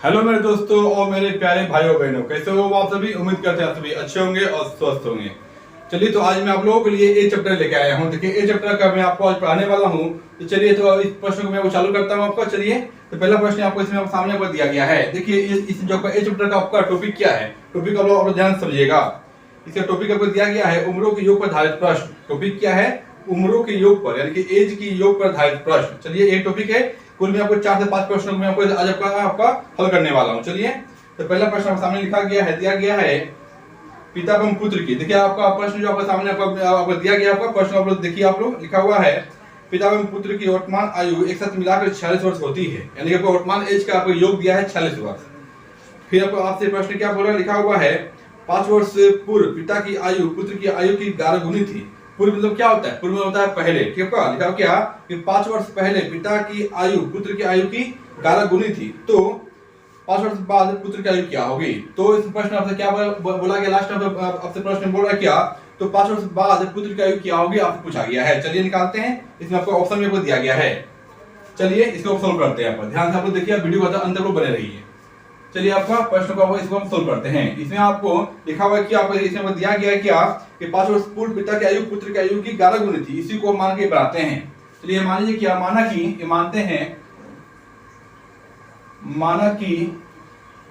Hello मेरे दोस्तों और मेरे प्यारे भाइयों बहनों, कैसे हो आप सभी। उम्मीद करते हैं आप सभी अच्छे होंगे और स्वस्थ होंगे। चलिए तो आज मैं आप लोगों के लिए ए चैप्टर लेके आया हूँ। देखिए ए चैप्टर का मैं आपको आज पढ़ाने वाला हूँ। तो चलिए तो इस प्रश्न को मैं चालू करता हूँ आपको। चलिए तो पहला प्रश्न आपको इसमें सामने पर दिया गया है। देखिए इस जो ए चैप्टर का आपका टॉपिक क्या है, टॉपिक आप लोग ध्यान समझिएगा। इसका टॉपिक आपको दिया गया है उम्रों के योग पर आधारित प्रश्न। टॉपिक क्या है? उम्रों के योग पर, यानी कि एज की योग पर आधारित प्रश्न। चलिए ये टॉपिक है। कुल में आपको 4 से 5 प्रश्नों में आपको आज आपका हल करने वाला हूं। चलिए तो पहला प्रश्न सामने लिखा गया है, दिया गया है पिता एवं पुत्र की। देखिए आपका प्रश्न जो आपके सामने आपको दिया गया आपका प्रश्न आप लोग देखिए, आप लोग लिखा हुआ है पिता एवं पुत्र की वर्तमान आयु एक साथ मिलाकर 46 वर्ष होती है। यानी कि आपको वर्तमान एज का आपको योग दिया है 46 वर्ष। फिर आपको आपसे प्रश्न क्या बोला, लिखा हुआ है 5 वर्ष पूर्व पिता की आयु पुत्र की आयु की 11 गुनी थी। पूर्व मतलब क्या होता है? पूर्व होता है पहले। ठीक है, लिखा क्या कि 5 वर्ष पहले पिता की आयु पुत्र की आयु की 11 गुनी थी, तो 5 वर्ष बाद पुत्र की आयु क्या होगी। तो इस प्रश्न आपसे क्या बोला गया, लास्ट में आपसे प्रश्न बोल रहा है क्या, तो 5 वर्ष बाद पुत्र की आयु क्या होगी आपसे पूछा गया है। चलिए निकालते हैं। इसमें आपको ऑप्शन में दिया गया है। चलिए इसको सॉल्व करते हैं। आप ध्यान से आप लोग देखिए, वीडियो को अंत तक बने रहिए। चलिए आपका प्रश्न को इसको हम सोल्व करते हैं। इसमें आपको लिखा हुआ है कि आपको इसमें दिया गया है क्या कि 5 वर्ष पूर्व पिता की आयु पुत्र की आयु की 11 गुनी थी। इसी को मान के बनाते हैं। चलिए मान लीजिए क्या, माना कि मानते हैं, माना कि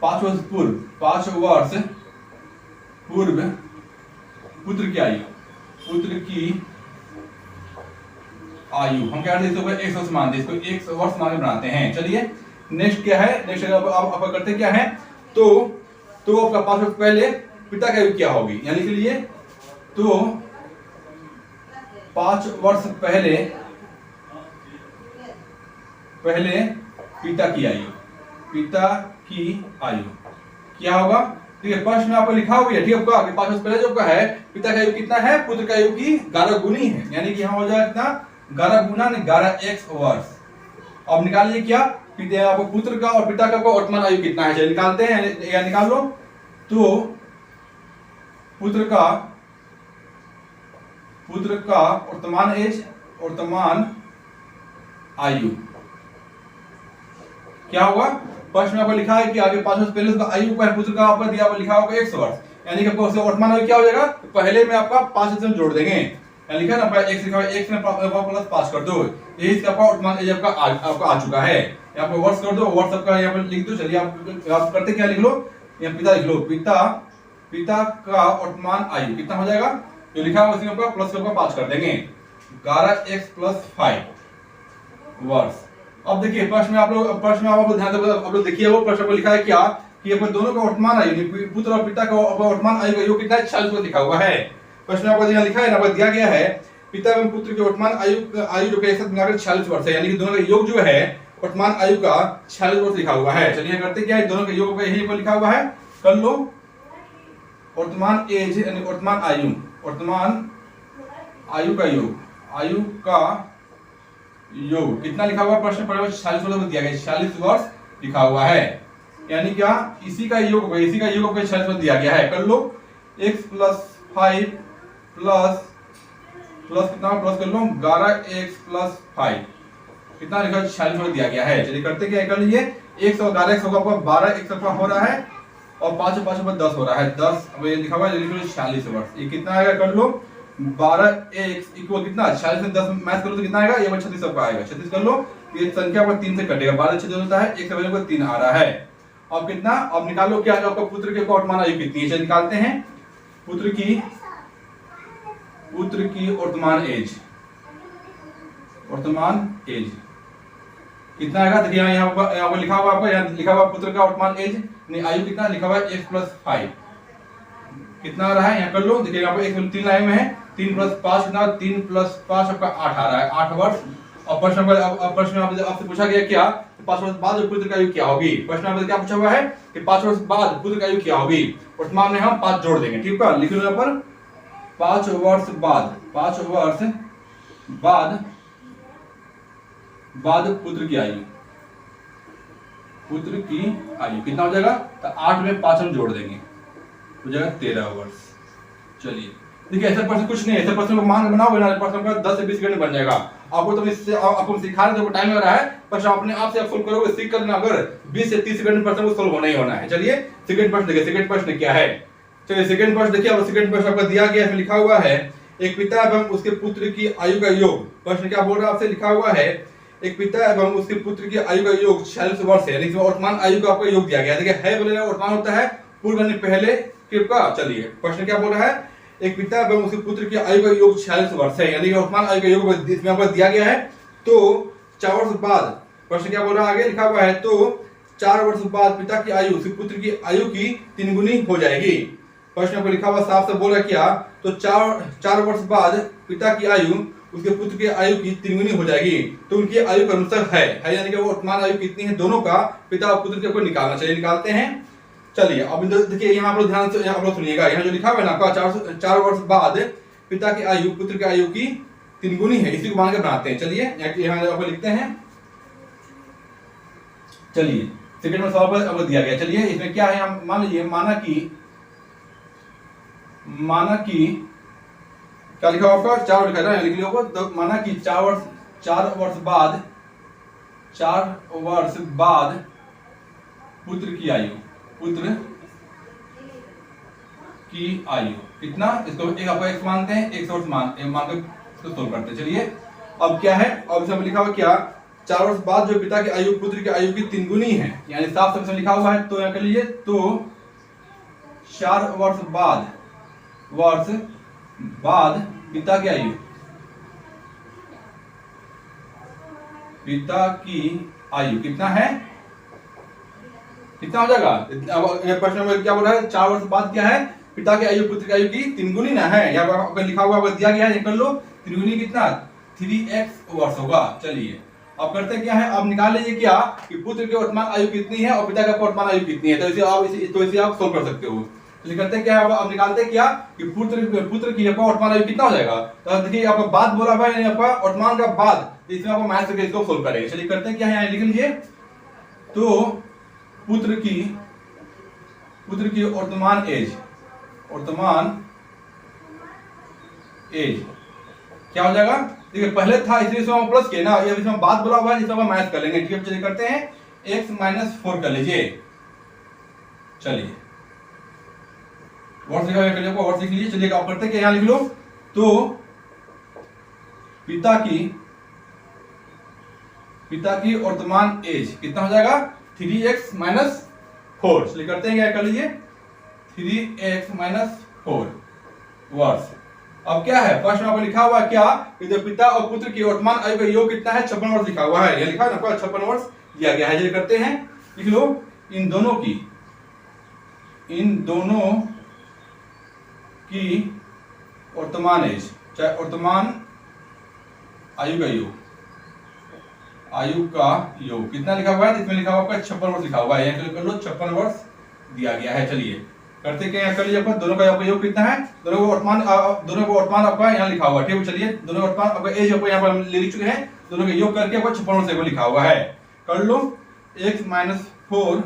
5 वर्ष पूर्व, 5 वर्ष पूर्व पुत्र की आयु, पुत्र की आयु हम क्या करते हैं, 1 वर्ष मानते हैं, इसको 1 वर्ष मान के बनाते हैं। चलिए नेक्स्ट क्या है, नेक्स्ट आप करते क्या है, तो आपका 5 वर्ष पहले पिता की आयु क्या होगी, यानी कि लिए तो 5 वर्ष पहले पिता की आयु, पिता की आयु क्या होगा। ठीक है, प्रश्न में आपको लिखा हुआ है, ठीक है, 5 वर्ष पहले जो का है पिता की आयु कितना है, पुत्र की आयु की 11 गुनी है, यानी कि यहाँ हो जाएगा कितना, 11 गुना 11x वर्ष। अब निकालिए क्या, आपको पुत्र का और पिता का वर्तमान आयु कितना है। चलिए निकालते हैं, या निकाल लो। तो पुत्र का वर्तमान एज, वर्तमान आयु क्या होगा। प्रश्न में आपको लिखा है कि आगे 5 वर्ष पहले उसका आयु का पुत्र का आपका दिया लिखा होगा 100 वर्ष, यानी कि आपको उसका वर्तमान आयु क्या हो जाएगा, पहले में आपका 5 से जोड़ देंगे, लिखा ना x लिखा है, x में प्लस 5 कर दो, ये इसका वर्तमान एज आपका आ चुका है। यहाँ पे वर्ष कर दो, वर्ष आपका यहाँ पे लिख दो। चलिए आप करते क्या, लिख लो, यहाँ पिता लिख लो, पिता का वर्तमान आयु कितना हो जाएगा, जो लिखा हुआ उसमें प्लस का 5 कर देंगे, 11x + 5 वर्ष। अब देखिए प्रश्न में आप लोग ध्यान से आप लोग देखिए, वो प्रश्न पर लिखा है क्या कि अपने दोनों का वर्तमान आयु, पुत्र और पिता का वर्तमान आयु का योग कितना है, 46 लिखा हुआ है। प्रश्न में आपको यहाँ लिखा है ना, दिया गया है पिता एवं पुत्र के वर्तमान आयु जो एक साथ मिलाकर 46 वर्ष है, यानी कि दोनों का योग जो है वर्तमान आयु का 46 वर्ष लिखा हुआ है। चलिए करते क्या है, दोनों के योग का यही पर लिखा हुआ है, कर लो। वर्तमान एज यानी वर्तमान आयु का योग, आयु का योग कितना लिखा हुआ है, प्रश्न पर 46 वर्ष दिया गया, 46 वर्ष लिखा हुआ है, यानी क्या इसी का योग 46 वर्ष दिया गया है। कर लो, x + 5 प्लस कितना प्लस कर लो, 11x + 5 कितना लिखा है, 46 वर्ष दिया गया है। चलिए करते क्या, कर लीजिए, 1 और 11x होगा आपका 12x हो रहा है, और 5 और 5 ऊपर 10 हो रहा है, 10 अब ये लिखा हुआ है 46 वर्ष। ये कितना आएगा, कर लो, 12x इक्वल कितना, 46 से 10 मैथ करो तो कितना आएगा, ये 36 आपका आएगा, 36 कर लो। ये संख्या पर 3 से कटेगा, 12 6 होता है, 1 से को 3 आ रहा है। अब कितना, अब निकालो क्या आपका पुत्र के वर्तमान आयु कितनी है। चलिए निकालते हैं, पुत्र की वर्तमान एज कितना आएगा। देखिए यहाँ पर लिखा हुआ आपका, यहाँ लिखा हुआ पुत्र का वर्तमान एज आयु कितना लिखा हुआ है, x + 5 कितना आ रहा है, यहाँ कर लो। देखिए यहाँ पर 1 में 3 लाए हुए हैं, 3 + 5 कितना, 3 + 5 आपका 8 आ रहा है, 8 वर्ष। और प्रश्न में आपसे पूछा गया क्या, 5 वर्ष बाद पुत्र की आयु क्या होगी। प्रश्न में क्या पूछा हुआ है कि 5 वर्ष बाद पुत्र की आयु क्या होगी, वर्तमान में हम 5 जोड़ देंगे। ठीक है, लिख लो यहाँ पर 5 वर्ष बाद पुत्र की आयु कितना हो जाएगा, तो 8 में 5 हम जोड़ देंगे, हो जाएगा 13 वर्ष। चलिए देखिए ऐसा प्रश्न कुछ नहीं है, ऐसा प्रश्न को मान बनाओ, प्रश्न का 10 से 20 सेकंड बन जाएगा। आपको तो इससे आपको सिखाने तो टाइम लग रहा है, पर अपने आप से आप सोल्व करोगे, सीख करना अगर 20 से 30 सेकंड में वो सोल्व होना ही होना है। चलिए सेकंड प्रश्न देखिए, सेकंड प्रश्न क्या है। चलिए सेकंड प्रश्न देखिए, अब सेकंड प्रश्न आपको दिया गया है, लिखा हुआ है एक पिता एवं उसके पुत्र की आयु का योग। प्रश्न क्या बोल रहा है आपसे, लिखा हुआ है एक पिता एवं उसके पुत्र की आयु का योग 46 वर्ष है, यानी कि वर्तमान आयु का आपको योग दिया गया है। देखिए है बोलेगा वर्तमान होता है पूर्व यानी पहले का। चलिए प्रश्न क्या बोल रहा है, एक पिता एवं उसके पुत्र की आयु का योग 46 वर्ष है, यानी कि वर्तमान आयु का योग इसमें आपको दिया गया है। तो 4 वर्ष बाद, प्रश्न क्या बोल रहा है आगे लिखा हुआ है, तो 4 वर्ष बाद पिता की आयु उसके पुत्र की आयु की 3 गुनी हो जाएगी। प्रश्न पर लिखा हुआ साफ से बोला क्या, तो 4 वर्ष बाद पिता की आयु उसके पुत्र की आयु की 3 गुनी हो जाएगी। तो उनकी आयु का अनुसार है यानी कि वो वर्तमान आयु कितनी है दोनों का, पिता और पुत्र के निकालना। चलिए निकालते हैं। चलिए अब देखिए यहाँ आप लोग ध्यान से आप लोग सुनिएगा, यहाँ जो लिखा हुआ है ना आपका 4 वर्ष बाद पिता की आयु पुत्र की आयु की 3 गुनी है, इसी को मान के बनाते हैं। चलिए यहाँ आपको लिखते हैं। चलिए सेकंड में सवाल अब दिया गया। चलिए इसमें क्या है, मान लीजिए माना कि क्या लिखा होगा आपका 4 लिखा है, लिख लिया होगा। तो माना कि 4 वर्ष बाद पुत्र की आयु कितना, इसको एक आपका x मानते हैं, 100 वर्ष मान के इसको सोल्व करते हैं। चलिए अब क्या है, अब इसमें लिखा हुआ क्या, 4 वर्ष बाद जो पिता की आयु पुत्र की आयु की 3 गुनी है, यानी साफ शब्द में लिखा हुआ है। तो यहाँ कर लीजिए, तो 4 वर्ष बाद पिता की आयु कितना है, कितना हो जाएगा। अब प्रश्न में क्या बोल रहा है, 4 वर्ष बाद क्या है, पिता की आयु पुत्र की आयु की 3 गुनी ना है, यहाँ पर लिखा हुआ दिया गया है, कर लो 3 गुनी कितना 3x वर्ष होगा। चलिए अब करते क्या है, अब निकाल लीजिए क्या कि पुत्र की वर्तमान आयु कितनी है और पिता का वर्तमान आयु कितनी है। तो इसे आप सोल्व कर सकते हो। चलिए करते क्या है, अब निकालते क्या कि पुत्र की वर्तमान आयु कितना हो जाएगा। तो देखिए आपका बाद बोला हुआ है, आपका वर्तमान का बाद, इसमें आपको मैथ करके इसको सोल्व करेंगे। चलिए करते क्या है, यहाँ लिख लीजिए। तो पुत्र की वर्तमान एज क्या हो जाएगा। देखिए पहले था इसलिए इसमें प्लस किए ना, ये इसमें बात बोला हुआ है, जिसमें मैथ कर लेंगे। ठीक है चलिए करते हैं, x-4 कर लीजिए। चलिए वर्ष लिखा कर लीजिए, वर्ष लिख लीजिए। चलिए आप करते हैं, यहाँ लिख लो। तो पिता की वर्तमान एज कितना हो जाएगा 3x-4। चलिए करते हैं, क्या कर लीजिए 3x-4 वर्ष। अब क्या है, फर्स्ट में आपको लिखा हुआ है क्या कि जो पिता और पुत्र की वर्तमान आयु का योग कितना है 56 वर्ष लिखा हुआ है, ये लिखा है ना 56 वर्ष दिया गया है। चलिए करते हैं, लिख लो इन दोनों की वर्तमान एज, चाहे वर्तमान आयु का योग कितना लिखा हुआ है, इसमें लिखा हुआ है 56 वर्ष लिखा हुआ है, यहाँ कर लो 56 वर्ष दिया गया है। चलिए करते क्या, यहाँ कर लीजिए आपका दोनों का योग कितना है, दोनों को वर्तमान आपका यहाँ लिखा हुआ है। ठीक है चलिए दोनों वर्तमान आपका एज आपको यहाँ पर लिख चुके हैं, दोनों का योग करके आपको 56 वर्ष को लिखा हुआ है। कर लो x-4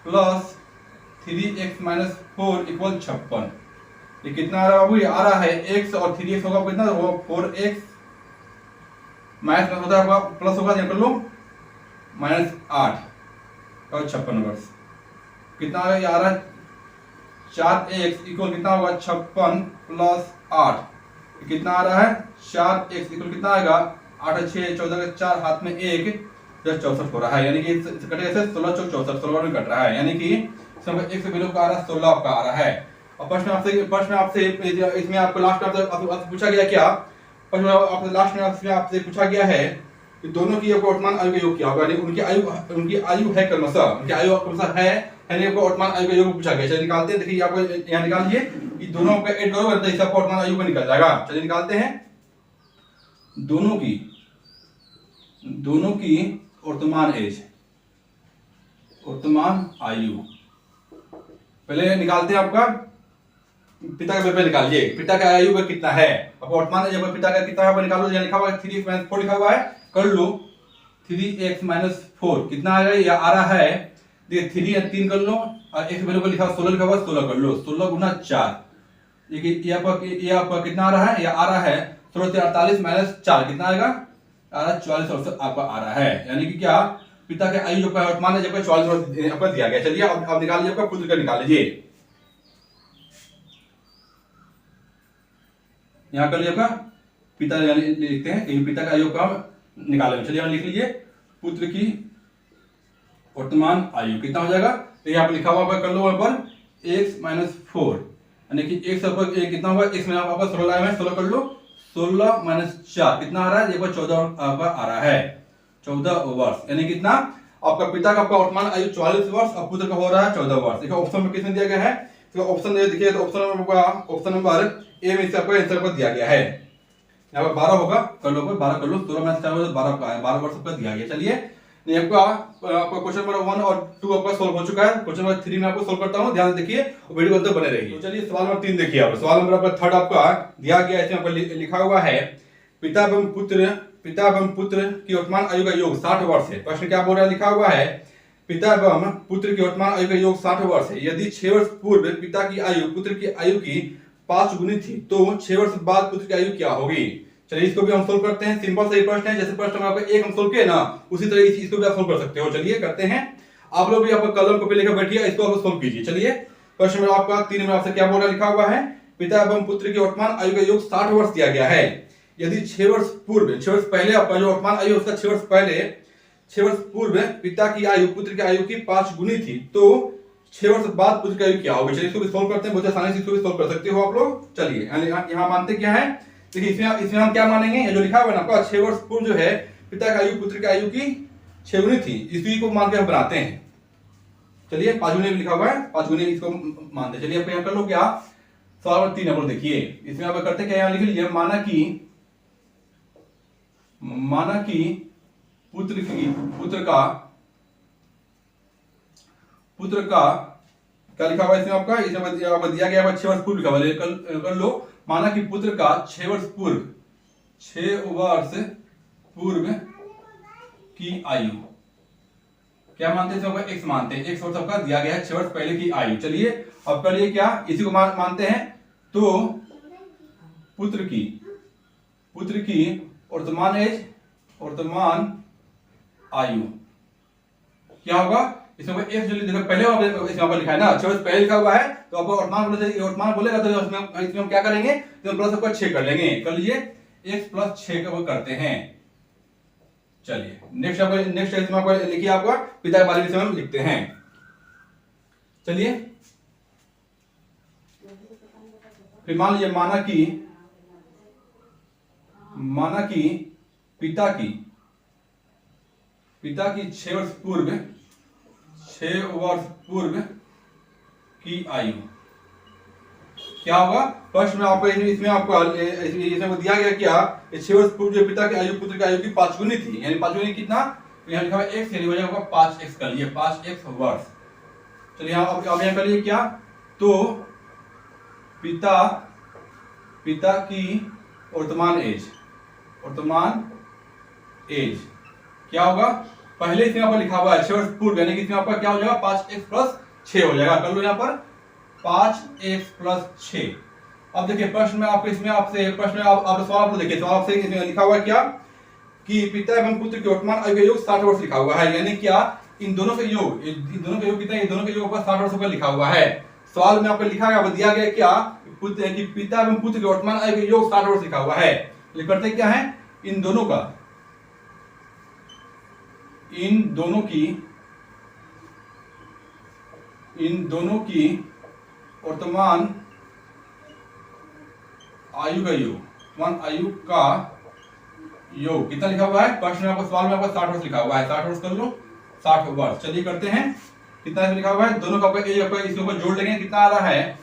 प्लस 3x-4 इक्वल 56। ये कितना आ रहा है बाबू, ये आ रहा है x और 3x होगा कितना, 4x माइनस होता है आपका प्लस होगा, कर लो -8 और 56 वर्ष कितना आ रहा है 4x इक्वल कितना होगा 56 प्लस 8 कितना आ रहा है 4x इक्वल कितना आएगा 8 6 14 4 हाथ में 1 64 हो रहा है, यानी कि कटेगा से 16 चौक 64 16 में कट रहा है, यानी कि x वैल्यू का आ रहा है 16 का आ रहा है। और प्रश्न आपसे इसमें आपको लास्ट में पूछा गया क्या, आपसे पूछा गया है कि दोनों की वर्तमान आयु का योग क्या होगा, उनकी आयु है क्रमशः, उनकी आयु क्रमशः है आपको वर्तमान आयु का योग पूछा गया। चलिए निकालते हैं, देखिए आपको यहाँ निकालिए कि दोनों का ऐड करोगे तो इसका वर्तमान आयु का निकल जाएगा। चलिए निकालते हैं, दोनों की वर्तमान आयु पहले निकालते हैं। आपका पिता का पेपर निकालिए, पिता का आयु का कितना है, अब वर्तमान आयु पिता का कितना है निकालो। लिखा हुआ है 3x-4 लिखा हुआ है, कर लो 3x-4 कितना आ गया, आ रहा है देखिए 3 और 3 कर लो और x वैल्यू को लिखा 16 लिखा हुआ 16 कर लो, 16 गुना 4 देखिए ये आपका कितना आ रहा है, ये आ रहा है 16 48 माइनस 4 कितना आएगा? 44 वर्ष आपका आ रहा है। यानी कि क्या, पिता के आयु जो वर्तमान है जब 44 वर्ष आपका दिया गया। चलिए अब निकाल लीजिए, आपका पुत्र का निकाल लीजिए। यहाँ कर लीजिए आपका पिता लिखते हैं, कहीं पिता का आयु का निकालेंगे। चलिए लिख लीजिए पुत्र की वर्तमान आयु कितना हो जाएगा। तो यहाँ पर लिखा हुआ कर लो वहां पर x माइनस 4, यानी कि x कितना होगा, x में आपका 16 है, 16 कर लो, 16 माइनस 4 कितना आ रहा है, देखो 14 आपका आ रहा है, 14 वर्ष। यानी कितना, आपका पिता का आपका वर्तमान आयु 44 वर्ष और पुत्र का हो रहा है 14 वर्ष। देखो ऑप्शन में किसने दिया गया है, तो ऑप्शन देखिए, तो ऑप्शन नंबर ए में से आपको आंसर पर दिया गया है। यहाँ पर 12 होगा, कर लो 12 कर लो, 16 माइनस 4 12 का है, 12 वर्ष का दिया गया। चलिए आपका क्वेश्चन नंबर 1 और 2 आपका सोल्व हो चुका है। क्वेश्चन नंबर 3 में आपको सोल्व करता हूं, ध्यान से देखिए और वीडियो अंदर बने रहिए। तो चलिए सवाल नंबर 3 देखिए। आप सवाल नंबर आपका थर्ड आपका दिया गया है, इसमें लिखा हुआ है पिता एवं पुत्र की वर्तमान आयु का योग 60 वर्ष है। प्रश्न क्या बोल रहा है, लिखा हुआ है पिता एवं पुत्र की वर्तमान आयु का योग 60 वर्ष है। यदि 6 वर्ष पूर्व पिता की आयु पुत्र की आयु की 5 गुनी थी तो 6 वर्ष बाद पुत्र की आयु क्या होगी। चलिए इसको भी हम सोल्व करते हैं। सिंपल सा प्रश्न है, जैसे प्रश्न आपका एक हम सोल्व किए ना, उसी तरह इसको भी आप सोल्व कर सकते हो। चलिए करते हैं, आप लोग भी आपका कलम कॉपी लेकर बैठिए, इसको आप सोल्व कीजिए। चलिए प्रश्न में आपका 3 में आपसे क्या बोल रहा लिखा हुआ है, पिता एवं पुत्र की वर्तमान आयु का योग 60 वर्ष दिया गया है। यदि 6 वर्ष पूर्व, 6 वर्ष पहले आपका जो वर्तमान आयु उसका 6 वर्ष पहले, 6 वर्ष पूर्व पिता की आयु पुत्र की आयु की 5 गुनी थी तो 6 वर्ष बाद पुत्र की आयु क्या होगी। चलिए इसको भी सोल्व करते हैं, बहुत आसानी से इसको भी सोल्व कर सकते हो आप लोग। चलिए यहाँ मानते क्या है, देखिए इसमें हम क्या मानेंगे, ये जो लिखा हुआ है ना आपका 6 वर्ष पूर्व जो है पिता की आयु पुत्र की आयु की 6 गुनी थी, इसी को मान के हम बनाते हैं। चलिए 5 गुनी लिखा हुआ है, 5 गुनी इसको मानते हैं। चलिए आप यहाँ कर लो क्या, सवाल नंबर 3 आप देखिए, इसमें आप करते क्या, यहाँ लिख लीजिए माना कि पुत्र का क्या लिखा हुआ है इसमें आपका, इसमें दिया गया है 6 वर्ष पूर्व लिखा हुआ है। कर लो, माना कि पुत्र का 6 वर्ष पूर्व की आयु क्या मानते हैं, x मानते हैं, x वर्ष आपका दिया गया है 6 वर्ष पहले की आयु। चलिए अब करिए क्या, इसी को मानते हैं, तो पुत्र की वर्तमान आयु क्या होगा, इसमें x जो देखो पहले इसमें आपको लिखा है ना 6 वर्ष पहले लिखा हुआ है, तो आपको वर्तमान बोलेगा तो इसमें हम क्या करेंगे, तो प्लस आपका 6 कर लेंगे। कर लीजिए x प्लस 6 का वो करते हैं। चलिए नेक्स्ट इसमें आपको लिखिए, आपका पिता के बारे में हम लिखते हैं। चलिए फिर मान लीजिए माना कि पिता की 6 वर्ष पूर्व की आयु क्या होगा। प्रश्न में आपको इसमें आपको दिया गया क्या, 6 वर्ष पूर्व जो पिता की आयु पुत्र की आयु की 5 गुनी थी, यानी 5 गुनी कितना, तो यहाँ लिखा हुआ x, यानी हो जाएगा 5x कर लिए, 5x वर्ष। चलिए अब यहाँ कर लिए क्या, तो पिता की वर्तमान एज क्या होगा, पहले इसमें आपको लिखा हुआ है 6 वर्ष पूर्व, यानी कि इसमें आपका क्या हो जाएगा 5x प्लस 6 हो जाएगा। कर लो यहाँ पर 5x प्लस 6। अब देखिए प्रश्न में आपको इसमें आपसे प्रश्न में आप सवाल देखिए, सवाल आपसे इसमें लिखा हुआ है क्या, कि पिता एवं पुत्र की वर्तमान आयु का योग 60 वर्ष लिखा हुआ है, यानी क्या इन दोनों का योग कितना, ये दोनों का योग 60 वर्षों का लिखा हुआ है। सवाल में आपको लिखा गया, दिया गया क्या, कि पिता एवं पुत्र की वर्तमान आयु का योग 60 वर्ष लिखा हुआ है। ये करते क्या है, इन दोनों की वर्तमान आयु का योग कितना लिखा हुआ है, प्रश्न में आपको सवाल में आपको 60 वर्ष लिखा हुआ है, 60 वर्ष कर लो, 60 वर्ष। चलिए करते हैं, कितना लिखा हुआ है, दोनों का आपका इसके ऊपर जोड़ लेंगे, कितना आ रहा है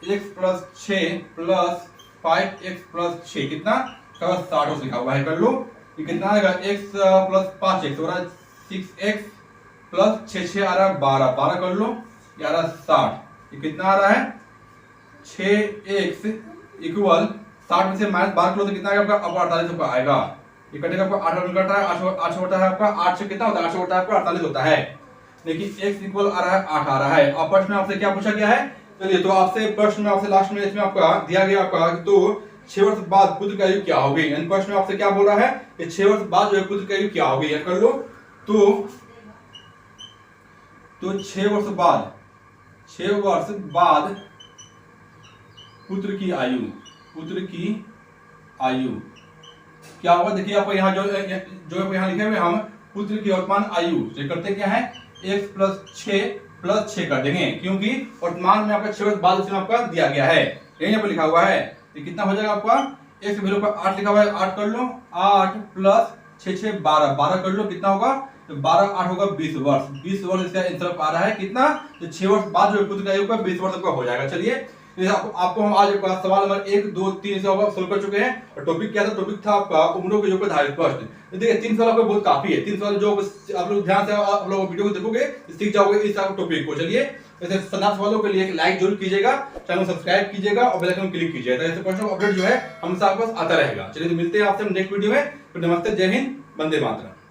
x plus 6 plus 5x plus 6 कितना 60 वर्ष लिखा हुआ है। कर लो, ये कितना आएगा, x प्लस 5x हो रहा है 6x प्लस 6 आ रहा है 12 कर लो, ये आ रहा है 60। ये कितना आ रहा है 6x इक्वल 60 में से माइनस 12 किलो तो कितना आएगा आपका, अब 48 का आएगा। ये कटेगा आपका 8 कट रहा है, 8 होता है आपका, 8 से कितना होता है, 8 होता है आपका 48 होता है। देखिए x इक्वल आ रहा है 8 आ रहा है। अब प्रश्न में आपसे क्या पूछा गया है, चलिए तो आपसे प्रश्न में आपसे लास्ट में इसमें आपका दिया गया आपका, तो 6 वर्ष बाद पुत्र की आयु क्या होगी। यानी क्वेश्चन में आपसे क्या बोल रहा है कि 6 वर्ष बाद जो है पुत्र की आयु क्या होगी। याद कर लो तो 6 वर्ष बाद पुत्र की आयु क्या होगा। देखिए आपको यहाँ जो यहाँ लिखे हुए हम पुत्र की वर्तमान आयु जो करते क्या है x + 6 कर देंगे, क्योंकि वर्तमान में आपका 6 वर्ष बाद उसमें आपका दिया गया है, यही यहाँ पर लिखा हुआ है। तो कितना हो जाएगा आपका x की वैल्यू पर 8 लिखा हुआ है, 8 कर लो, 8 + 6 6 12 कर लो, कितना होगा तो 12 8 होगा 20 वर्ष। 20 वर्ष इसका आंसर आ रहा है कितना, तो 6 वर्ष बाद जो पुत्र की आयु का 20 वर्ष का हो जाएगा। चलिए आपको हम आज सवाल नंबर 1 2 3 से सोल्व कर चुके हैं। और टॉपिक क्या था, टॉपिक था आपका उम्रों के ऊपर आधारित प्रश्न। देखिए 3 सवाल आपको बहुत काफी है, 3 सवाल जो आप लोग ध्यान से आप लोग वीडियो को देखोगे सीख जाओगे इस टॉपिक को। चलिए ऐसे संधान सवालों के लिए एक लाइक जरूर कीजिएगा, चैनल सब्सक्राइब कीजिएगा और बेल आइकन क्लिक कीजिएगा, ऐसे क्वेश्चन अपडेट जो है हमेशा आपके पास आता रहेगा। चलिए तो मिलते हैं आपसे नेक्स्ट वीडियो में। नमस्ते, जय हिंद, वंदे मातरम।